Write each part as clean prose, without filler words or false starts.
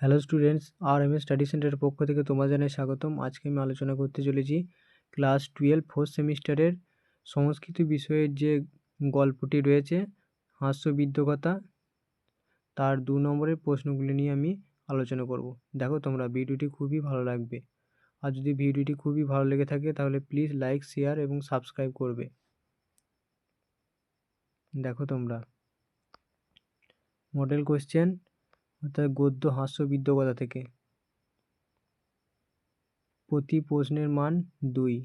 Hello students, R M S study সেন্টারের পক্ষ থেকে তোমাদের জানাই স্বাগতম। আজকে আমি আলোচনা করতে চলেছি ক্লাস 12 ফোর্থ সেমিস্টারের সংস্কৃত বিষয়ের যে গল্পটি রয়েছে হাস্যবিদ্যকতা, তার 2 নম্বরের প্রশ্নগুলি নিয়ে আমি আলোচনা করব। দেখো তোমরা ভিডিওটি খুবই ভালো লাগবে, আর যদি ভিডিওটি খুবই ভালো লেগে থাকে তাহলে প্লিজ লাইক, শেয়ার এবং সাবস্ক্রাইব করবে। দেখো তোমরা মডেল কোশ্চেন অর্থাৎ গদ্য হাস্যবিদ্যকতা থেকে প্রতি প্রশ্নের মান 2।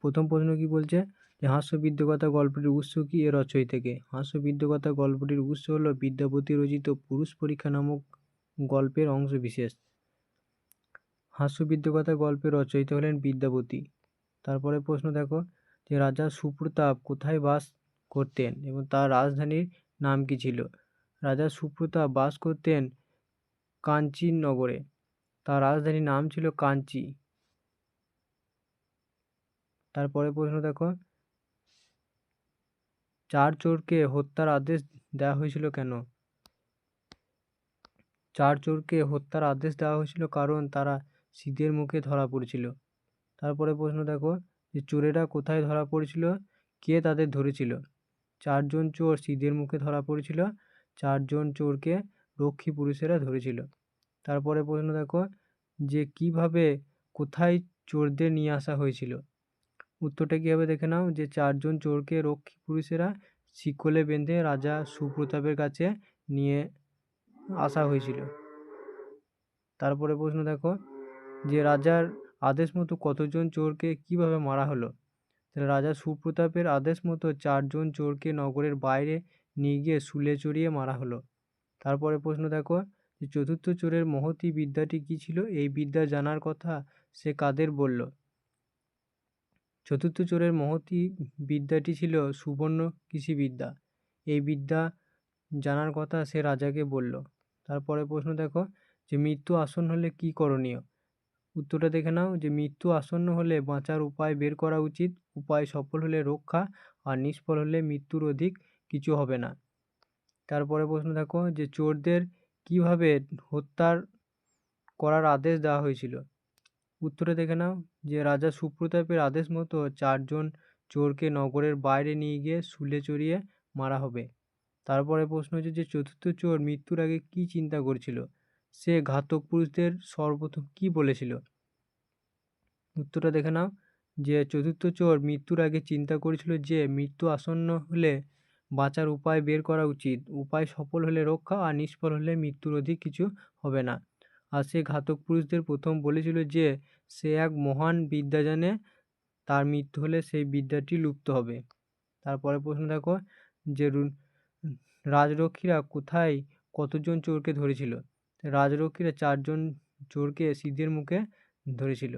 প্রথম প্রশ্ন কি বলছে যে হাস্যবিদ্যকতা গল্পটির উৎস কি, এর রচয়িতা থেকে। হাস্যবিদ্যকতা গল্পটির উৎস হলো বিদ্যাপতি রচিত পুরুষ পরীক্ষা নামক গল্পের অংশ বিশেষ। হাস্যবিদ্যকতা গল্পের রচয়িতা হলেন বিদ্যাপতি। তারপরে প্রশ্ন দেখো যে রাজা সুপ্রতাপ কোথায় বাস করতেন এবং তার রাজধানীর নাম কি ছিল। রাজা সুপ্রতাপ বাস করতেন কাঞ্চীনগরে, তার রাজধানীর নাম ছিল কাঞ্চি। তারপরে প্রশ্ন দেখো, চার চোরকে হত্যার আদেশ দেওয়া হয়েছিল কেন। চার চোরকে হত্যার আদেশ দেওয়া হয়েছিল কারণ তারা সিধের মুখে ধরা পড়েছিল। তারপরে প্রশ্ন দেখো যে চোরেরা কোথায় ধরা পড়েছিল, কে তাদের ধরেছিল। চারজন চোর সিধের মুখে ধরা পড়েছিল, চারজন চোরকে রক্ষী পুরুষেরা ধরেছিল। তারপরে প্রশ্ন দেখো যে কিভাবে কোথায় চোরদের নিয়ে আসা হয়েছিল। উত্তরটা কী হবে দেখে নাও, যে চারজন চোরকে রক্ষী পুরুষেরা শিকলে বেঁধে রাজা সুপ্রতাপের কাছে নিয়ে আসা হয়েছিল। তারপরে প্রশ্ন দেখো যে রাজার আদেশ মতো কতজন চোরকে কিভাবে মারা হলো। তাহলে রাজা সুপ্রতাপের আদেশ মতো চারজন চোরকে নগরের বাইরে নিয়ে গিয়ে শুলে চড়িয়ে মারা হলো। তারপরে প্রশ্ন দেখো যে চতুর্থ চোরের মহতী বিদ্যাটি কী ছিল, এই বিদ্যা জানার কথা সে কাদের বলল। চতুর্থ চোরের মহতী বিদ্যাটি ছিল সুবর্ণ কৃষিবিদ্যা, এই বিদ্যা জানার কথা সে রাজাকে বলল। তারপরে প্রশ্ন দেখো যে মৃত্যু আসন্ন হলে কি করণীয়। উত্তরটা দেখে নাও যে মৃত্যু আসন্ন হলে বাঁচার উপায় বের করা উচিত, উপায় সফল হলে রক্ষা, আর নিষ্ফল হলে মৃত্যুর অধিক কিছু হবে না। তারপরে প্রশ্ন দেখো যে চোরদের কিভাবে হত্যার করার আদেশ দেওয়া হয়েছিল। উত্তরে দেখে নাও যে রাজা সুপ্রতাপের আদেশ মতো চারজন চোরকে নগরের বাইরে নিয়ে গিয়ে শুলে চড়িয়ে মারা হবে। তারপরে প্রশ্ন হচ্ছে যে চতুর্থ চোর মৃত্যুর আগে কি চিন্তা করছিল, সে ঘাতক পুরুষদের সর্বপ্রথম কি বলেছিল। উত্তরটা দেখে নাও যে চতুর্থ চোর মৃত্যুর আগে চিন্তা করেছিল যে মৃত্যু আসন্ন হলে বাঁচার উপায় বের করা উচিত, উপায় সফল হলে রক্ষা, আর নিষ্ফল হলে মৃত্যুর অধিক কিছু হবে না। আর সে ঘাতক পুরুষদের প্রথম বলেছিল যে সে এক মহান বিদ্যা জানে, তার মৃত্যু হলে সেই বিদ্যাটি লুপ্ত হবে। তারপরে প্রশ্ন দেখো যে রাজরক্ষীরা কোথায় কতজন চোরকে ধরেছিল। রাজরক্ষীরা চারজন চোরকে সিধের মুখে ধরেছিল।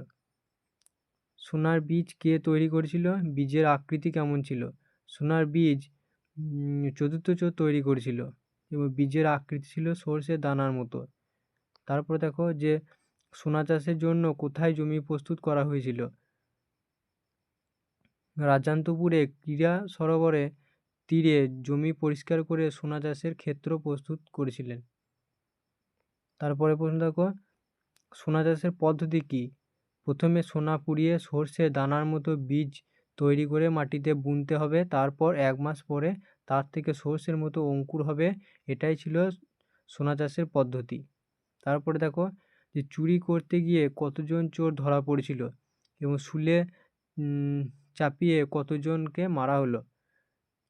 সোনার বীজ কে তৈরি করেছিল, বীজের আকৃতি কেমন ছিল। সোনার বীজ চতুর্থ চোর তৈরি করেছিল এবং বীজের আকৃতি ছিল সর্ষের দানার মতো। তারপরে দেখো যে সোনা চাষের জন্য কোথায় জমি প্রস্তুত করা হয়েছিল। রাজান্তপুরে ক্রীড়া সরোবরে তীরে জমি পরিষ্কার করে সোনা চাষের ক্ষেত্র প্রস্তুত করেছিলেন। তারপরে প্রশ্ন দেখো সোনা চাষের পদ্ধতি কী। প্রথমে সোনা পুড়িয়ে সর্ষে দানার মতো বীজ তৈরি করে মাটিতে বুনতে হবে, তারপর 1 মাস পরে তার থেকে সর্ষের মতো অঙ্কুর হবে, এটাই ছিল সোনা চাষের পদ্ধতি। তারপরে দেখো যে চুরি করতে গিয়ে কতজন চোর ধরা পড়েছিল এবং শুলে চাপিয়ে কতজনকে মারা হলো।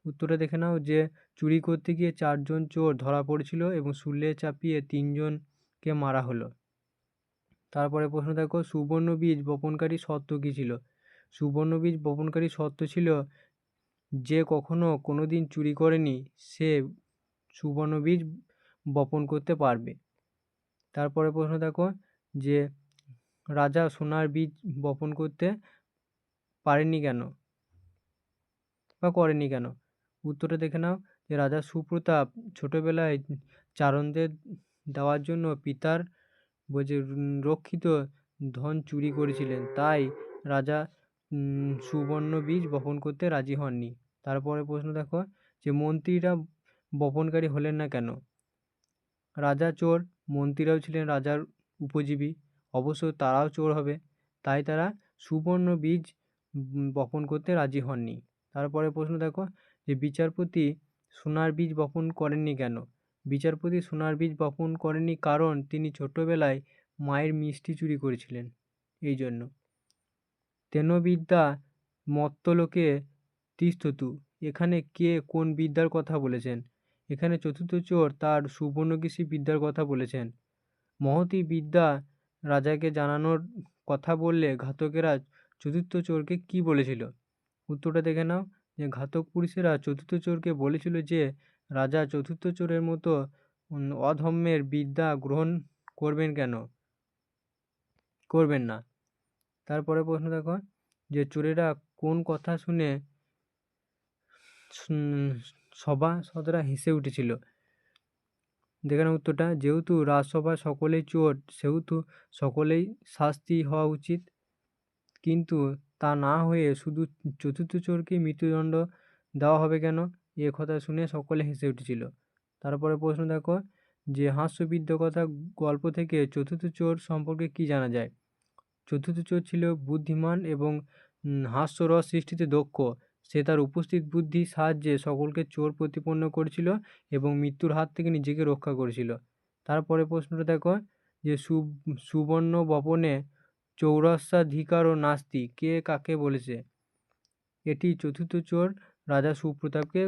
উত্তরটা দেখে নাও যে চুরি করতে গিয়ে 4জন চোর ধরা পড়েছিল এবং শুলে চাপিয়ে 3জনকে মারা হলো। তারপরে প্রশ্ন দেখো সুবর্ণ বীজ বপনকারী শর্ত কী ছিল। সুবর্ণ বীজ বপনকারী শর্ত ছিল যে কখনো কোনো দিন চুরি করেনি সে সুবর্ণ বীজ বপন করতে পারবে। তারপরে প্রশ্ন দেখো যে রাজা সোনার বীজ বপন করতে পারেননি কেন বা করেনি কেন। উত্তরটা দেখে নাও যে রাজা সুপ্রতাপ ছোটবেলায় চারণদের দেওয়ার জন্য পিতার রক্ষিত ধন চুরি করেছিলেন, তাই রাজা সুবর্ণ বীজ বপন করতে রাজি হননি। তারপরে প্রশ্ন দেখো যে মন্ত্রীরা বপনকারী হলেন না কেন? রাজা চোর, মন্ত্রীরাও ছিলেন রাজার উপজীবী, অবশ্য তারাও চোর হবে, তাই তারা সুবর্ণ বীজ বপন করতে রাজি হননি। তারপরে প্রশ্ন দেখো যে বিচারপতি সোনার বীজ বপন করেননি কেন? বিচারপতি সোনার বীজ বপন করেননি কারণ তিনি ছোটবেলায় মায়ের মিষ্টি চুরি করেছিলেন, এই জন্য। তেনবিদ্যা মত্তলোকে তিষ্ঠতু, এখানে কে কোন বিদ্যার কথা বলেছেন? এখানে চতুর্থ চোর তার সুবর্ণকেশী বিদ্যার কথা বলেছেন। মহতী বিদ্যা রাজাকে জানানোর কথা বললে ঘাতকেরা চতুর্থ চোরকে কি বলেছিল? উত্তরটা দেখে নাও, যে ঘাতক পুরুষেরা চতুর্থ চোরকে বলেছিল যে রাজা চতুর্থ চোরের মতো অধম্যের বিদ্যা গ্রহণ করবেন না। তারপরে প্রশ্ন দেখো যে চোরেরা কোন কথা শুনে সভাসদরা হেসে উঠেছিল? দেখে নাও উত্তরটা, যেহেতু রাজসভায় সকলেই চোর সেহেতু সকলেই শাস্তি হওয়া উচিত, কিন্তু তা না হয়ে শুধু চতুর্থ চোরকে মৃত্যুদণ্ড দেওয়া হবে কেন? এ কথা শুনে সকলে হেসে উঠেছিল। তারপরে প্রশ্ন দেখো যে হাস্যবিদ্যকথা গল্প থেকে চতুর্থ চোর সম্পর্কে কি জানা যায়? চতুর্থ চোর ছিল বুদ্ধিমান এবং হাস্যরস সৃষ্টিতে দক্ষ। সে তার উপস্থিত বুদ্ধির সাহায্যে সকলকে চোর প্রতিপন্ন করেছিল এবং মৃত্যুর হাত থেকে নিজেকে রক্ষা করেছিল। তারপরে প্রশ্নটা দেখো যে সুবর্ণ বপনে চৌরস্যাধিকারও নাস্তি, কে কাকে বলেছে? এটি চতুর্থ চোর রাজা সুপ্রতাপকে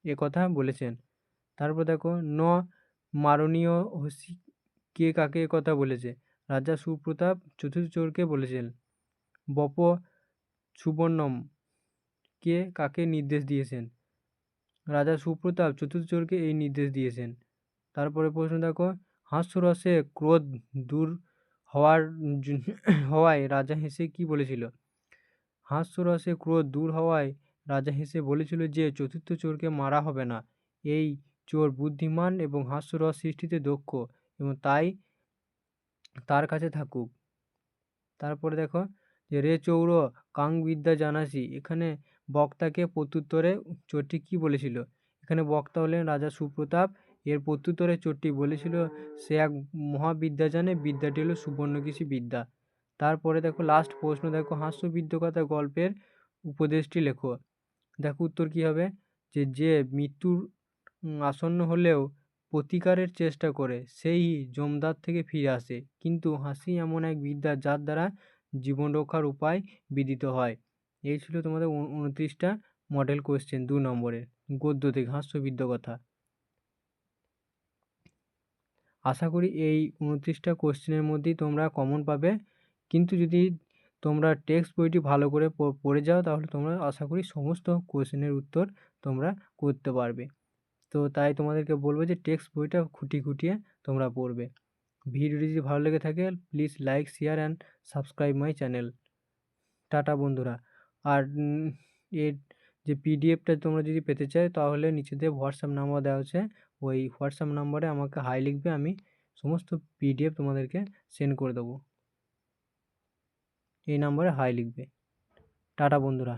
একথা বলেছেন। তারপর দেখো ন মারণীয় হসি, কে কাকে একথা বলেছে? রাজা সুপ্রতাপ চতুর্থ চোরকে বলেছেন। বপ সুবর্ণম, কে কাকে নির্দেশ দিয়েছেন? রাজা সুপ্রতাপ চতুর্থ চোরকে এই নির্দেশ দিয়েছেন। তারপরে প্রশ্ন দেখো হাস্যরসে ক্রোধ দূর হওয়ায় রাজা হেসে কি বলেছিল? হাস্যরসে ক্রোধ দূর হওয়ায় রাজা হেসে বলেছিল যে চতুর্থ চোরকে মারা হবে না, এই চোর বুদ্ধিমান এবং হাস্যরস সৃষ্টিতে দক্ষ এবং তাই তার কাছে থাকুক। তারপরে দেখো যে রে চৌর কাং বিদ্যা জানাসি, এখানে বক্তাকে প্রত্যুত্তরে চোরটি কি বলেছিল? এখানে বক্তা হলেন রাজা সুপ্রতাপ। এর প্রত্যুত্তরে চোরটি বলেছিল সে এক মহাবিদ্যা জানে, বিদ্যাটি হলো সুবর্ণকেশী বিদ্যা। তারপরে দেখো লাস্ট প্রশ্ন দেখো হাস্যবিদ্যকথা গল্পের উপদেশটি লেখো। দেখো উত্তর কি হবে, যে মৃত্যুর আসন্ন হলেও প্রতিকারের চেষ্টা করে সেই জমদার থেকে ফিরে আসে, কিন্তু হাসি এমন এক বিদ্যা যার দ্বারা জীবন রক্ষার উপায় বিদিত হয়। এই ছিল তোমাদের 29টা মডেল কোয়েশ্চেন 2 নম্বরের গদ্য থেকে হাস্যবিদ্যকথা। আশা করি এই 29টা কোশ্চেনের মধ্যেই তোমরা কমন পাবে, কিন্তু যদি তোমরা টেক্সট বইটি ভালো করে পড়ে যাও তাহলে তোমরা আশা করি সমস্ত কোশ্চেনের উত্তর তোমরা করতে পারবে। তো তাই তোমাদেরকে বলবো যে টেক্সট বইটা খুঁটিয়ে তোমরা পড়বে। ভিডিওটি যদি ভালো লেগে থাকে please like share and subscribe my channel. Tata বন্ধুরা। আর এর যে পিডিএফটা তোমরা যদি পেতে চাই তাহলে নিচে দিয়ে হোয়াটসঅ্যাপ নাম্বার দেওয়া আছে, ওই হোয়াটসঅ্যাপ নাম্বারে আমাকে হাই লিখবে, আমি সমস্ত পিডিএফ তোমাদেরকে সেন্ড করে দেবো। এই নাম্বারে হাই লিখবে। টাটা বন্ধুরা।